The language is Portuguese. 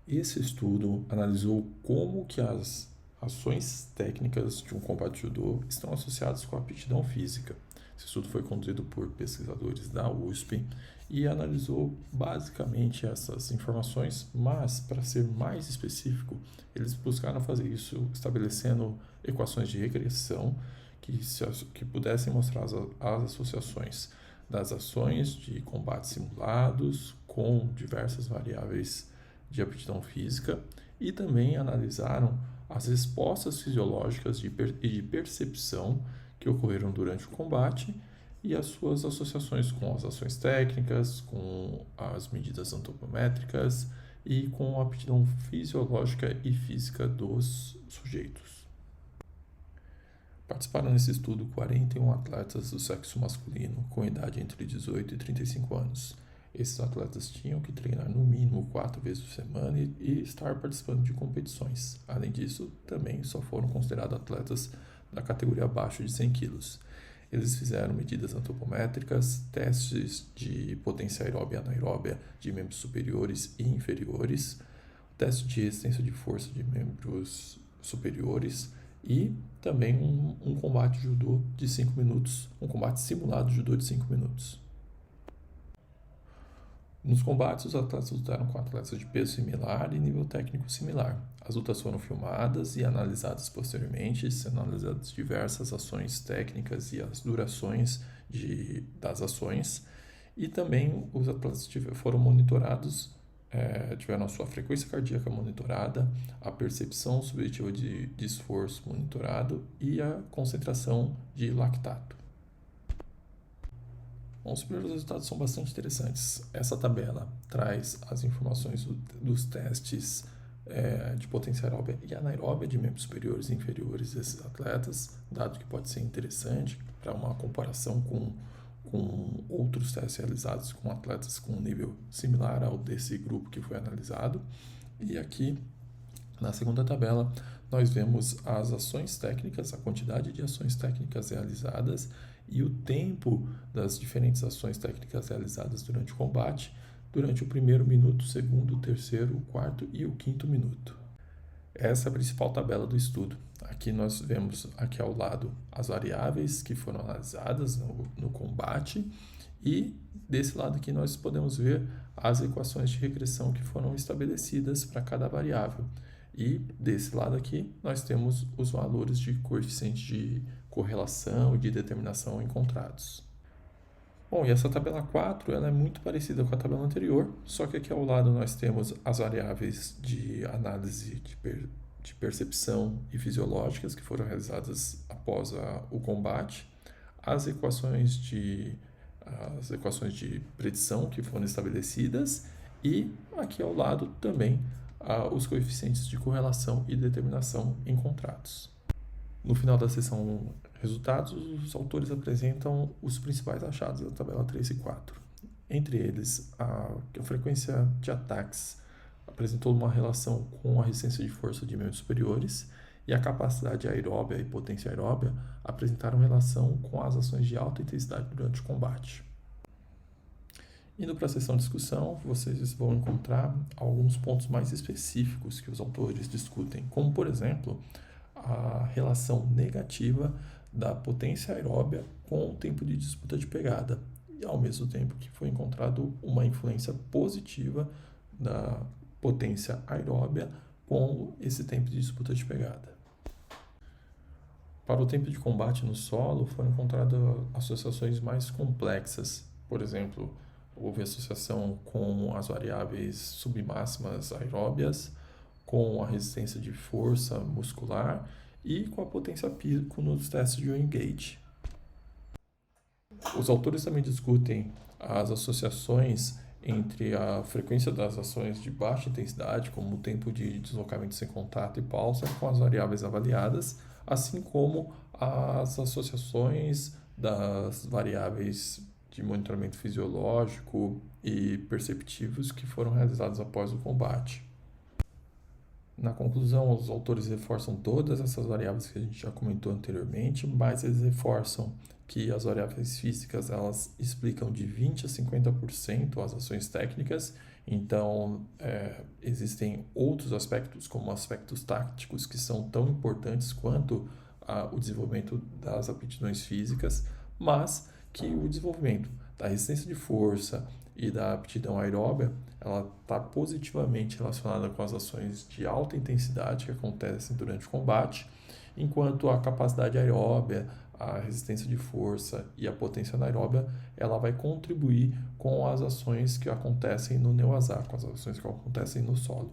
Esse estudo analisou como que as ações técnicas de um combate judô estão associadas com a aptidão física. Esse estudo foi conduzido por pesquisadores da USP e analisou basicamente essas informações, mas, para ser mais específico, eles buscaram fazer isso estabelecendo equações de regressão que pudessem mostrar as associações das ações de combate simulados com diversas variáveis de aptidão física e também analisaram as respostas fisiológicas e de percepção que ocorreram durante o combate e as suas associações com as ações técnicas, com as medidas antropométricas e com a aptidão fisiológica e física dos sujeitos. Participaram desse estudo 41 atletas do sexo masculino com idade entre 18 e 35 anos. Esses atletas tinham que treinar no mínimo 4 vezes por semana e estar participando de competições. Além disso, também só foram considerados atletas da categoria abaixo de 100 quilos. Eles fizeram medidas antropométricas, testes de potência aeróbia e anaeróbia de membros superiores e inferiores, teste de resistência de força de membros superiores e também um combate judô de 5 minutos, um combate simulado de judô de 5 minutos. Nos combates, os atletas lutaram com atletas de peso similar e nível técnico similar. As lutas foram filmadas e analisadas posteriormente, sendo analisadas diversas ações técnicas e as durações das ações. E também os atletas foram monitorados, tiveram a sua frequência cardíaca monitorada, a percepção subjetiva de esforço monitorado e a concentração de lactato. Bom, os primeiros resultados são bastante interessantes. Essa tabela traz as informações dos testes de potência aeróbia e anaeróbia de membros superiores e inferiores desses atletas, dado que pode ser interessante para uma comparação com outros testes realizados com atletas com um nível similar ao desse grupo que foi analisado. E aqui, na segunda tabela, nós vemos as ações técnicas, a quantidade de ações técnicas realizadas e o tempo das diferentes ações técnicas realizadas durante o combate, durante o primeiro minuto, o segundo, o terceiro, o quarto e o quinto minuto. Essa é a principal tabela do estudo. Aqui nós vemos aqui ao lado as variáveis que foram analisadas no combate e desse lado aqui nós podemos ver as equações de regressão que foram estabelecidas para cada variável. E desse lado aqui nós temos os valores de coeficiente de correlação e de determinação encontrados. Bom, e essa tabela 4 ela é muito parecida com a tabela anterior, só que aqui ao lado nós temos as variáveis de análise de percepção e fisiológicas que foram realizadas após o combate, as equações de predição que foram estabelecidas e aqui ao lado também os coeficientes de correlação e determinação encontrados. No final da sessão resultados, os autores apresentam os principais achados da tabela 3 e 4. Entre eles, a frequência de ataques apresentou uma relação com a resistência de força de membros superiores e a capacidade aeróbia e potência aeróbia apresentaram relação com as ações de alta intensidade durante o combate. Indo para a sessão de discussão, vocês vão encontrar alguns pontos mais específicos que os autores discutem, como, por exemplo, a relação negativa da potência aeróbia com o tempo de disputa de pegada, e ao mesmo tempo que foi encontrado uma influência positiva da potência aeróbia com esse tempo de disputa de pegada. Para o tempo de combate no solo, foram encontradas associações mais complexas. Por exemplo, houve associação com as variáveis submáximas aeróbias, com a resistência de força muscular e com a potência pico nos testes de Wingate. Os autores também discutem as associações entre a frequência das ações de baixa intensidade, como o tempo de deslocamento sem contato e pausa, com as variáveis avaliadas, assim como as associações das variáveis de monitoramento fisiológico e perceptivos que foram realizados após o combate. Na conclusão, os autores reforçam todas essas variáveis que a gente já comentou anteriormente, mas eles reforçam que as variáveis físicas elas explicam de 20% a 50% as ações técnicas, então existem outros aspectos, como aspectos táticos, que são tão importantes quanto o desenvolvimento das aptidões físicas, mas que o desenvolvimento da resistência de força e da aptidão aeróbia, ela está positivamente relacionada com as ações de alta intensidade que acontecem durante o combate, enquanto a capacidade aeróbia, a resistência de força e a potência anaeróbia, ela vai contribuir com as ações que acontecem no neoazar, com as ações que acontecem no solo.